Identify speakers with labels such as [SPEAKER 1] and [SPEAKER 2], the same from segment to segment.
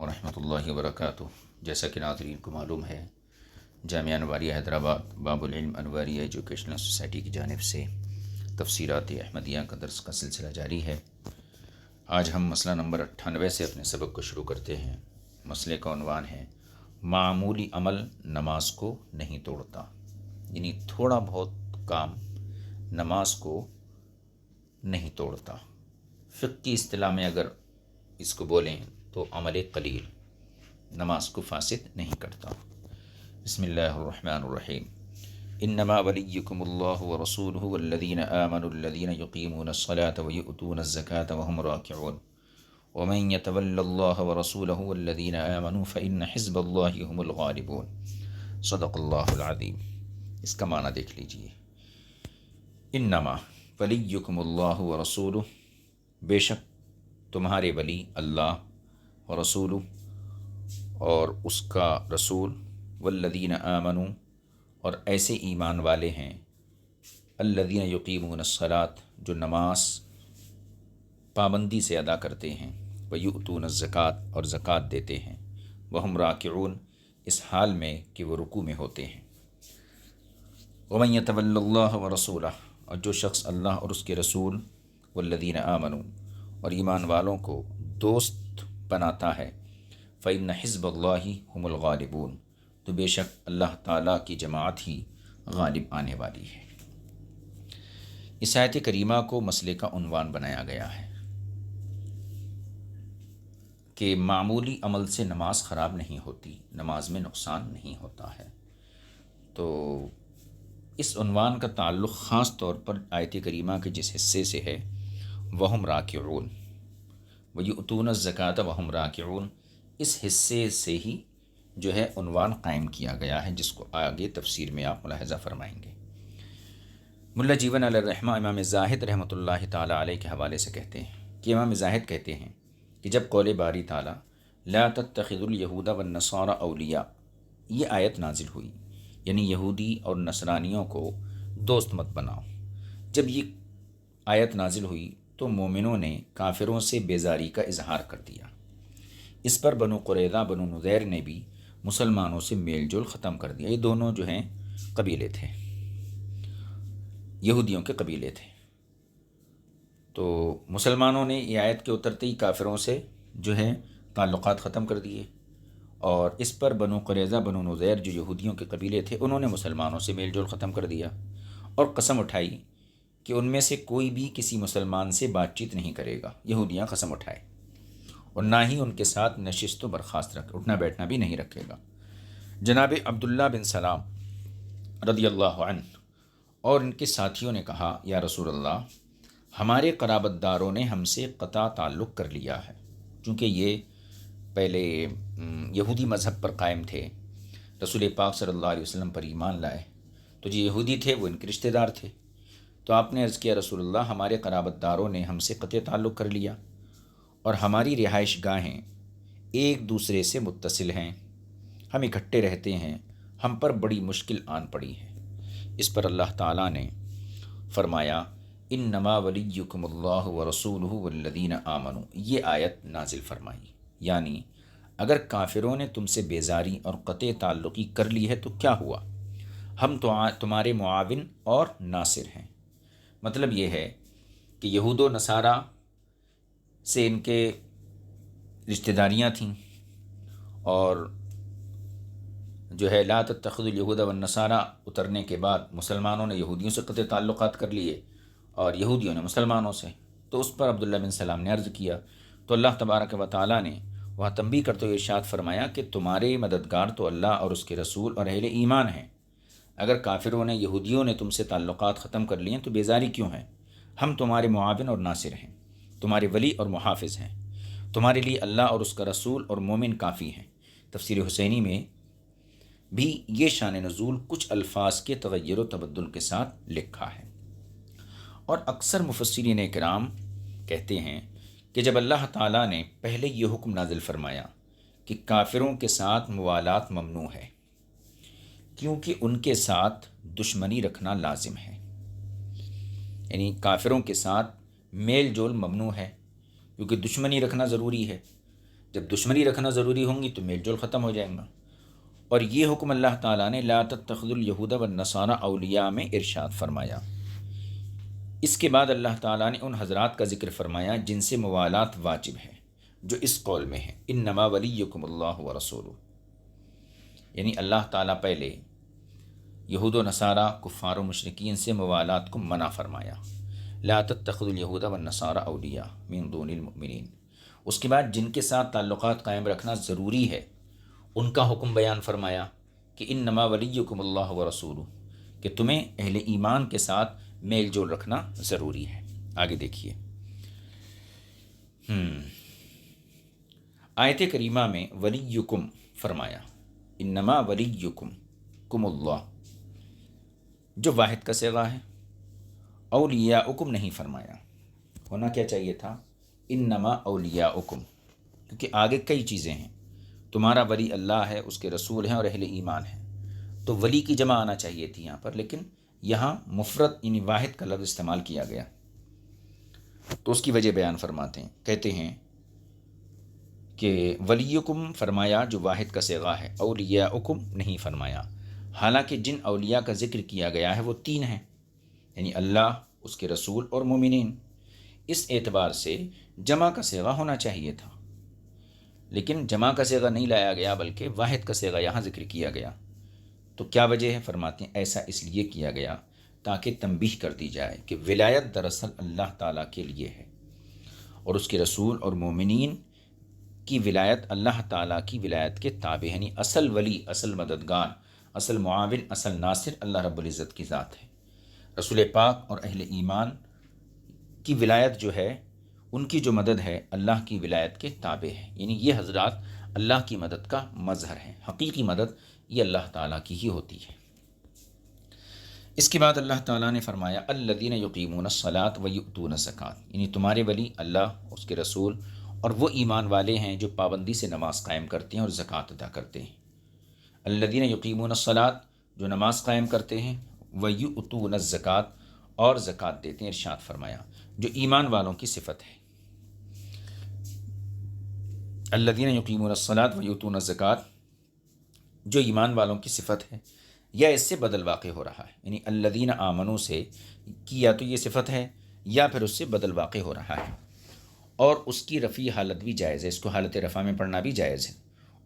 [SPEAKER 1] ورحمۃ اللہ وبرکاتہ۔ جیسا کہ ناظرین کو معلوم ہے، جامعہ انواریہ حیدرآباد باب العلم انواریہ ایجوکیشنل سوسائٹی کی جانب سے تفسیرات احمدیہ کا درس کا سلسلہ جاری ہے۔ آج ہم مسئلہ نمبر 98 سے اپنے سبق کو شروع کرتے ہیں۔ مسئلے کا عنوان ہے معمولی عمل نماز کو نہیں توڑتا، یعنی تھوڑا بہت کام نماز کو نہیں توڑتا۔ فقہ کی اصطلاح میں اگر اس کو بولیں تو عمل قلیل نماز کو فاسد نہیں کرتا۔ بسم اللہ الرحمن الرحیم۔ انما ولیکم اللہ ورسولہ والذین آمنوا الذین یقیمون الصلاة ویؤتون الزکاة وهم راکعون ومن یتول اللہ ورسولہ والذین آمنوا فإن حزب اللہ هم الغالبون۔ صدق اللہ العظیم۔ اس کا معنی دیکھ لیجئے۔ انما ولیکم اللہ ورسولہ، بے شک تمہارے ولی اللہ و رسول اور اس کا رسول، والذین آمنوا اور ایسے ایمان والے ہیں، الذین یقیمون الصلاۃ جو نماز پابندی سے ادا کرتے ہیں، ویؤتون الزکاۃ اور زکوٰۃ دیتے ہیں، وہم راکعون اس حال میں کہ وہ رکوع میں ہوتے ہیں، ومن یتول اللہ ورسولہ اور جو شخص اللہ اور اس کے رسول، والذین آمنوا اور ایمان والوں کو دوست بناتا ہے، فإن حزب اللہ هم الغالبون تو بے شک اللہ تعالیٰ کی جماعت ہی غالب آنے والی ہے۔ اس آیت کریمہ کو مسئلے کا عنوان بنایا گیا ہے کہ معمولی عمل سے نماز خراب نہیں ہوتی، نماز میں نقصان نہیں ہوتا ہے۔ تو اس عنوان کا تعلق خاص طور پر آیت کریمہ کے جس حصے سے ہے، وہم راکعون ویؤتون الزکاۃ وہم راکعون، اس حصے سے ہی جو ہے عنوان قائم کیا گیا ہے، جس کو آگے تفسیر میں آپ ملاحظہ فرمائیں گے۔ ملا جیون علیہ الرحمہ امام زاہد رحمۃ اللہ تعالیٰ علیہ کے حوالے سے کہتے ہیں کہ امام زاہد کہتے ہیں کہ جب قول باری تعالیٰ لا تتخذوا اليہود والنصارى اولیاء یہ آیت نازل ہوئی، یعنی یہودی اور نصرانیوں کو دوست مت بناؤ، جب یہ آیت نازل ہوئی تو مومنوں نے کافروں سے بیزاری کا اظہار کر دیا۔ اس پر بنو قریظہ بنو نذیر نے بھی مسلمانوں سے میل جول ختم کر دیا۔ یہ دونوں جو ہیں قبیلے تھے، یہودیوں کے قبیلے تھے۔ تو مسلمانوں نے یہ آیت کے اترتے ہی کافروں سے جو ہے تعلقات ختم کر دیے، اور اس پر بنو قریظہ بنو نذیر جو یہودیوں کے قبیلے تھے، انہوں نے مسلمانوں سے میل جول ختم کر دیا اور قسم اٹھائی کہ ان میں سے کوئی بھی کسی مسلمان سے بات چیت نہیں کرے گا۔ یہودیاں قسم اٹھائے، اور نہ ہی ان کے ساتھ نشست و برخاست اٹھنا بیٹھنا بھی نہیں رکھے گا۔ جناب عبداللہ بن سلام رضی اللہ عنہ اور ان کے ساتھیوں نے کہا، یا رسول اللہ، ہمارے قرابت داروں نے ہم سے قطع تعلق کر لیا ہے، چونکہ یہ پہلے یہودی مذہب پر قائم تھے، رسول پاک صلی اللہ علیہ وسلم پر ایمان لائے، تو جو یہودی تھے وہ ان کے رشتہ دار تھے۔ تو آپ نے عرض کیا، رسول اللہ، ہمارے قرابت داروں نے ہم سے قطع تعلق کر لیا، اور ہماری رہائش گاہیں ایک دوسرے سے متصل ہیں، ہم اکٹھے رہتے ہیں، ہم پر بڑی مشکل آن پڑی ہے۔ اس پر اللہ تعالیٰ نے فرمایا، انما ولیکم اللہ ورسولہ والذین آمنوا، یہ آیت نازل فرمائی، یعنی اگر کافروں نے تم سے بیزاری اور قطع تعلقی کر لی ہے تو کیا ہوا، ہم تمہارے معاون اور ناصر ہیں۔ مطلب یہ ہے کہ یہود و نصارہ سے ان کے رشتہ داریاں تھیں، اور جو ہے لا تتخذوا الیہود والنصارى اترنے کے بعد مسلمانوں نے یہودیوں سے قطع تعلقات کر لیے اور یہودیوں نے مسلمانوں سے۔ تو اس پر عبداللہ بن سلام نے عرض کیا، تو اللہ تبارک و تعالیٰ نے وہاں تنبیہ کرتے ہوئے ارشاد فرمایا کہ تمہارے مددگار تو اللہ اور اس کے رسول اور اہل ایمان ہیں، اگر کافروں نے یہودیوں نے تم سے تعلقات ختم کر لیے تو بیزاری کیوں ہے، ہم تمہارے معاون اور ناصر ہیں، تمہارے ولی اور محافظ ہیں، تمہارے لیے اللہ اور اس کا رسول اور مومن کافی ہیں۔ تفسیر حسینی میں بھی یہ شان نزول کچھ الفاظ کے تغیر و تبدل کے ساتھ لکھا ہے، اور اکثر مفسرین کرام کہتے ہیں کہ جب اللہ تعالیٰ نے پہلے یہ حکم نازل فرمایا کہ کافروں کے ساتھ موالات ممنوع ہے، کیونکہ ان کے ساتھ دشمنی رکھنا لازم ہے، یعنی کافروں کے ساتھ میل جول ممنوع ہے کیونکہ دشمنی رکھنا ضروری ہے۔ جب دشمنی رکھنا ضروری ہوں گی تو میل جول ختم ہو جائے گا۔ اور یہ حکم اللہ تعالیٰ نے لا تتخذوا الیہود والنصارى اولیاء میں ارشاد فرمایا۔ اس کے بعد اللہ تعالیٰ نے ان حضرات کا ذکر فرمایا جن سے موالات واجب ہے، جو اس قول میں ہے انما ولیکم اللہ ورسولہ، یعنی اللہ تعالیٰ پہلے یہود و نصارہ کفار و مشرکین سے موالات کو منع فرمایا، لا تتخذوا الیہود والنصارى اولیاء من دون المؤمنین۔ اس کے بعد جن کے ساتھ تعلقات قائم رکھنا ضروری ہے ان کا حکم بیان فرمایا کہ انما ولیکم اللہ ورسولہ، کہ تمہیں اہل ایمان کے ساتھ میل جول رکھنا ضروری ہے۔ آگے دیکھیے، آیت کریمہ میں ولیکم فرمایا، انما ولیکم کم اللہ، جو واحد کا صیغہ ہے، اولیاءکم نہیں فرمایا، ہونا کیا چاہیے تھا انما اولیاءکم، کیونکہ آگے کئی چیزیں ہیں، تمہارا ولی اللہ ہے، اس کے رسول ہیں اور اہل ایمان ہیں، تو ولی کی جمع آنا چاہیے تھی یہاں پر، لیکن یہاں مفرد یعنی واحد کا لفظ استعمال کیا گیا، تو اس کی وجہ بیان فرماتے ہیں، کہتے ہیں کہ ولیکم فرمایا جو واحد کا صیغہ ہے، اولیاءکم نہیں فرمایا، حالانکہ جن اولیاء کا ذکر کیا گیا ہے وہ تین ہیں، یعنی اللہ، اس کے رسول اور مومنین۔ اس اعتبار سے جمع کا صیغہ ہونا چاہیے تھا، لیکن جمع کا صیغہ نہیں لایا گیا بلکہ واحد کا صیغہ یہاں ذکر کیا گیا۔ تو کیا وجہ ہے؟ فرماتے ہیں ایسا اس لیے کیا گیا تاکہ تنبیہ کر دی جائے کہ ولایت دراصل اللہ تعالیٰ کے لیے ہے، اور اس کے رسول اور مومنین کی ولایت اللہ تعالیٰ کی ولایت کے تابع، یعنی اصل ولی، اصل مددگار، اصل معاون، اصل ناصر اللہ رب العزت کی ذات ہے۔ رسول پاک اور اہل ایمان کی ولایت جو ہے، ان کی جو مدد ہے اللہ کی ولایت کے تابع ہے، یعنی یہ حضرات اللہ کی مدد کا مظہر ہے، حقیقی مدد یہ اللہ تعالیٰ کی ہی ہوتی ہے۔ اس کے بعد اللہ تعالیٰ نے فرمایا الذین یقیمون الصلاۃ ویؤتون الزکوٰۃ، یعنی تمہارے ولی اللہ، اس کے رسول اور وہ ایمان والے ہیں جو پابندی سے نماز قائم کرتے ہیں اور زکوٰۃ ادا کرتے ہیں۔ الذین یقیمون الصلاۃ، جو نماز قائم کرتے ہیں، ویؤتون الزکوٰۃ، اور زکوٰۃ دیتے ہیں، ارشاد فرمایا جو ایمان والوں کی صفت ہے۔ الذین یقیمون الصلاۃ ویؤتون الزکوٰۃ جو ایمان والوں کی صفت ہے، یا اس سے بدل واقع ہو رہا ہے، یعنی الذین آمنوا سے کی یا تو یہ صفت ہے یا پھر اس سے بدل واقع ہو رہا ہے، اور اس کی رفع حالت بھی جائز ہے، اس کو حالت رفع میں پڑھنا بھی جائز ہے،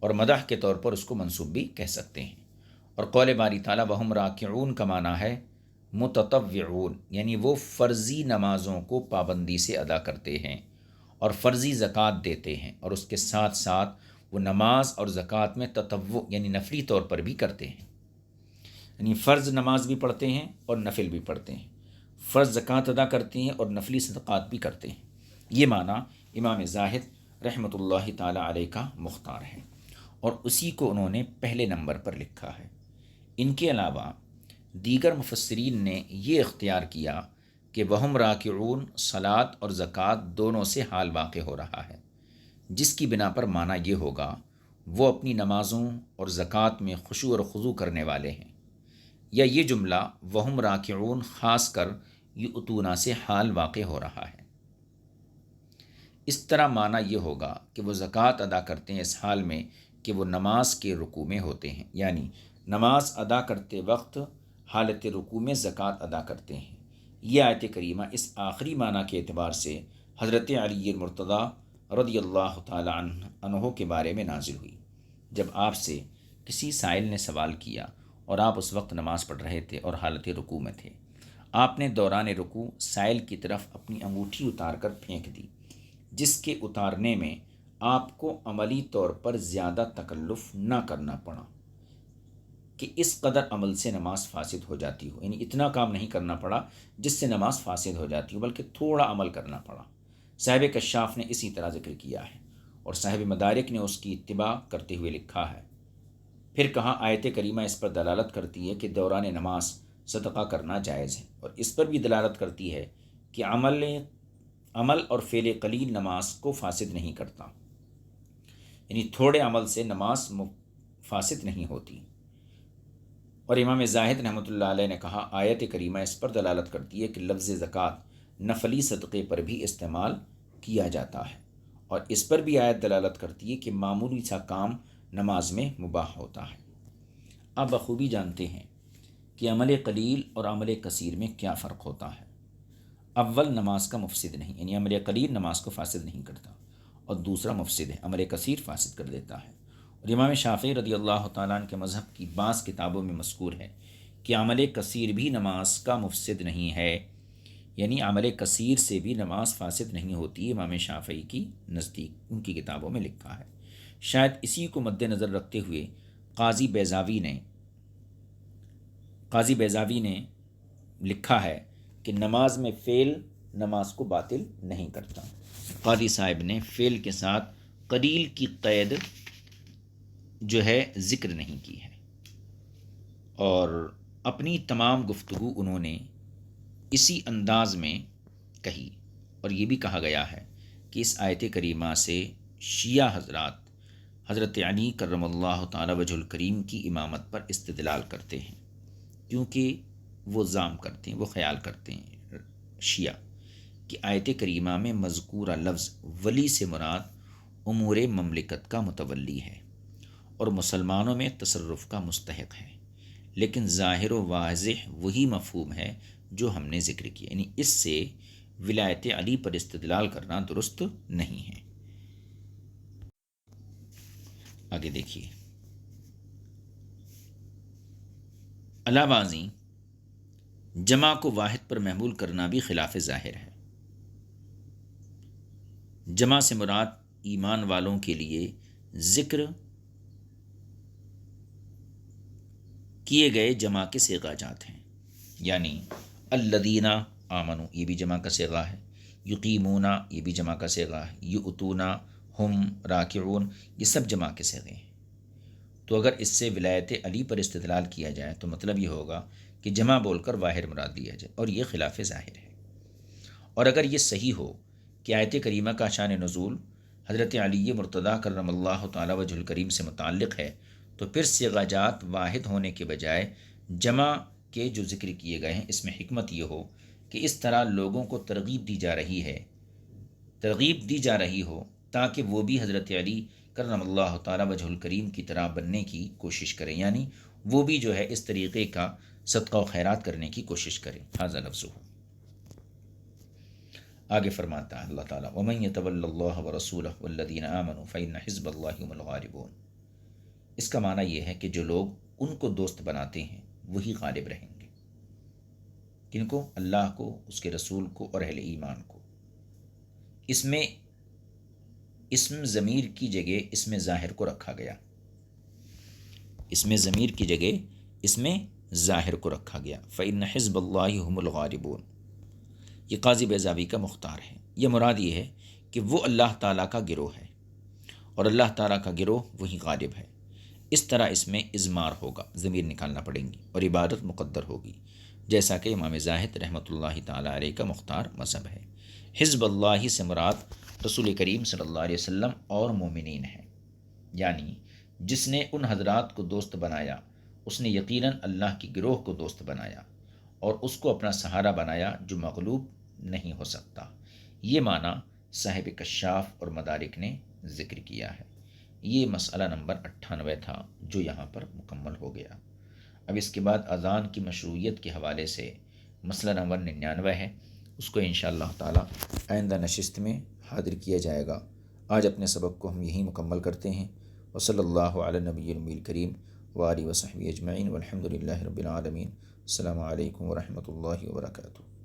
[SPEAKER 1] اور مدح کے طور پر اس کو منصوب بھی کہہ سکتے ہیں۔ اور قول باری تعالیٰ وہم راکعون کا معنی ہے متطوعون، یعنی وہ فرضی نمازوں کو پابندی سے ادا کرتے ہیں اور فرضی زکوٰۃ دیتے ہیں، اور اس کے ساتھ ساتھ وہ نماز اور زکوٰۃ میں تطوع یعنی نفلی طور پر بھی کرتے ہیں، یعنی فرض نماز بھی پڑھتے ہیں اور نفل بھی پڑھتے ہیں، فرض زکوٰۃ ادا کرتے ہیں اور نفلی صدقات بھی کرتے ہیں۔ یہ معنی امام زاہد رحمۃ اللہ تعالیٰ علیہ کا مختار ہے، اور اسی کو انہوں نے پہلے نمبر پر لکھا ہے۔ ان کے علاوہ دیگر مفسرین نے یہ اختیار کیا کہ وہم راکعون صلاۃ اور زکوٰۃ دونوں سے حال واقع ہو رہا ہے، جس کی بنا پر معنی یہ ہوگا وہ اپنی نمازوں اور زکوٰۃ میں خشوع اور خضوع کرنے والے ہیں، یا یہ جملہ وہم راکعون خاص کر یؤتونا سے حال واقع ہو رہا ہے۔ اس طرح معنی یہ ہوگا کہ وہ زکوٰۃ ادا کرتے ہیں اس حال میں کہ وہ نماز کے رکوع میں ہوتے ہیں، یعنی نماز ادا کرتے وقت حالت رکوع میں زکوٰۃ ادا کرتے ہیں۔ یہ آیت کریمہ اس آخری معنی کے اعتبار سے حضرت علی المرتضیٰ رضی اللہ تعالی عنہ کے بارے میں نازل ہوئی، جب آپ سے کسی سائل نے سوال کیا اور آپ اس وقت نماز پڑھ رہے تھے اور حالت رکوع میں تھے، آپ نے دوران رکوع سائل کی طرف اپنی انگوٹھی اتار کر پھینک دی، جس کے اتارنے میں آپ کو عملی طور پر زیادہ تکلف نہ کرنا پڑا کہ اس قدر عمل سے نماز فاسد ہو جاتی ہو، یعنی اتنا کام نہیں کرنا پڑا جس سے نماز فاسد ہو جاتی ہو، بلکہ تھوڑا عمل کرنا پڑا۔ صاحب کشاف نے اسی طرح ذکر کیا ہے، اور صاحب مدارک نے اس کی اتباع کرتے ہوئے لکھا ہے۔ پھر کہاں آیت کریمہ اس پر دلالت کرتی ہے کہ دوران نماز صدقہ کرنا جائز ہے، اور اس پر بھی دلالت کرتی ہے کہ عمل اور فعل قلیل نماز کو فاسد نہیں کرتا، یعنی تھوڑے عمل سے نماز فاسد نہیں ہوتی۔ اور امام زاہد رحمۃ اللہ علیہ نے کہا آیت کریمہ اس پر دلالت کرتی ہے کہ لفظ زکوٰۃ نفلی صدقے پر بھی استعمال کیا جاتا ہے، اور اس پر بھی آیت دلالت کرتی ہے کہ معمولی سا کام نماز میں مباح ہوتا ہے۔ آپ بخوبی جانتے ہیں کہ عمل قلیل اور عمل کثیر میں کیا فرق ہوتا ہے۔ اول نماز کا مفسد نہیں، یعنی عمل قلیل نماز کو فاسد نہیں کرتا، اور دوسرا مفسد ہے، عمل کثیر فاسد کر دیتا ہے۔ اور امام شافعی رضی اللہ تعالیٰ عنہ کے مذہب کی بعض کتابوں میں مذکور ہے کہ عمل کثیر بھی نماز کا مفسد نہیں ہے، یعنی عمل کثیر سے بھی نماز فاسد نہیں ہوتی، امام شافعی کی نزدیک ان کی کتابوں میں لکھا ہے۔ شاید اسی کو مد نظر رکھتے ہوئے قاضی بیضاوی نے لکھا ہے کہ نماز میں فعل نماز کو باطل نہیں کرتا۔ قاضی صاحب نے فعل کے ساتھ قلیل کی قید جو ہے ذکر نہیں کی ہے، اور اپنی تمام گفتگو انہوں نے اسی انداز میں کہی، اور یہ بھی کہا گیا ہے کہ اس آیت کریمہ سے شیعہ حضرات حضرت علی کرم اللہ تعالی وجہ الکریم کی امامت پر استدلال کرتے ہیں، کیونکہ وہ ظام کرتے ہیں، وہ خیال کرتے ہیں شیعہ کہ آیت کریمہ میں مذکورہ لفظ ولی سے مراد امور مملکت کا متولی ہے اور مسلمانوں میں تصرف کا مستحق ہے، لیکن ظاہر و واضح وہی مفہوم ہے جو ہم نے ذکر کیا، یعنی اس سے ولایت علی پر استدلال کرنا درست نہیں ہے۔ آگے دیکھیے، علاوازی جمع کو واحد پر محمول کرنا بھی خلاف ظاہر ہے۔ جمع سے مراد ایمان والوں کے لیے ذکر کیے گئے جمع کے صیغہ جات ہیں، یعنی الذین آمنوا یہ بھی جمع کا صیغہ ہے، یقیمون یہ بھی جمع کا صیغہ ہے، یؤتون ہم راکعون یہ سب جمع کے صیغے ہیں۔ تو اگر اس سے ولایت علی پر استدلال کیا جائے تو مطلب یہ ہوگا کہ جمع بول کر واحد مراد لیا جائے، اور یہ خلاف ظاہر ہے۔ اور اگر یہ صحیح ہو کہ آیت کریمہ کا شان نزول حضرت علی مرتضیٰ کرم اللہ تعالی وجہ الکریم سے متعلق ہے، تو پھر صیغہ جات واحد ہونے کے بجائے جمع کے جو ذکر کیے گئے ہیں اس میں حکمت یہ ہو کہ اس طرح لوگوں کو ترغیب دی جا رہی ہو تاکہ وہ بھی حضرت علی کرم اللہ تعالی وجہ الکریم کی طرح بننے کی کوشش کریں، یعنی وہ بھی جو ہے اس طریقے کا صدقہ و خیرات کرنے کی کوشش کریں۔ ھذا لفظہ۔ آگے فرماتا ہے اللہ تعالیٰ وَمَن يَتَوَلَّ اللَّهَ وَرَسُولَهُ وَالَّذِينَ آمَنُوا فَإِنَّ حِزْبَ اللَّهِ هُمُ الْغَالِبُونَ۔ اس کا معنی یہ ہے کہ جو لوگ ان کو دوست بناتے ہیں وہی غالب رہیں گے۔ کن کو؟ اللہ کو، اس کے رسول کو اور اہل ایمان کو۔ اس میں اسم ضمیر کی جگہ اسم ظاہر کو رکھا گیا، اسم ضمیر کی جگہ اسم ظاہر کو رکھا گیا۔ فَإِنَّ حِزْبَ اللَّهِ هُمُ الْغَالِبُونَ۔ یہ قاضی بیضاوی کا مختار ہے۔ یہ مراد یہ ہے کہ وہ اللہ تعالیٰ کا گروہ ہے اور اللہ تعالیٰ کا گروہ وہی غالب ہے۔ اس طرح اس میں اضمار ہوگا، ضمیر نکالنا پڑیں گی اور عبادت مقدر ہوگی، جیسا کہ امام زاہد رحمۃ اللہ تعالیٰ علیہ کا مختار مذہب ہے۔ حزب اللہ سے مراد رسول کریم صلی اللہ علیہ وسلم اور مومنین ہیں، یعنی جس نے ان حضرات کو دوست بنایا اس نے یقیناً اللہ کی گروہ کو دوست بنایا اور اس کو اپنا سہارا بنایا جو مغلوب نہیں ہو سکتا۔ یہ معنی صاحب کشاف اور مدارک نے ذکر کیا ہے۔ یہ مسئلہ نمبر 98 تھا جو یہاں پر مکمل ہو گیا۔ اب اس کے بعد اذان کی مشروعیت کے حوالے سے مسئلہ نمبر 99 ہے، اس کو انشاءاللہ تعالی آئندہ نشست میں حاضر کیا جائے گا۔ آج اپنے سبق کو ہم یہیں مکمل کرتے ہیں۔ وصلی اللہ علی نبی النبی الکریم وآلہ وصحبہ اجمعین والحمد للہ رب العالمین۔ السلام علیکم ورحمۃ اللہ وبرکاتہ۔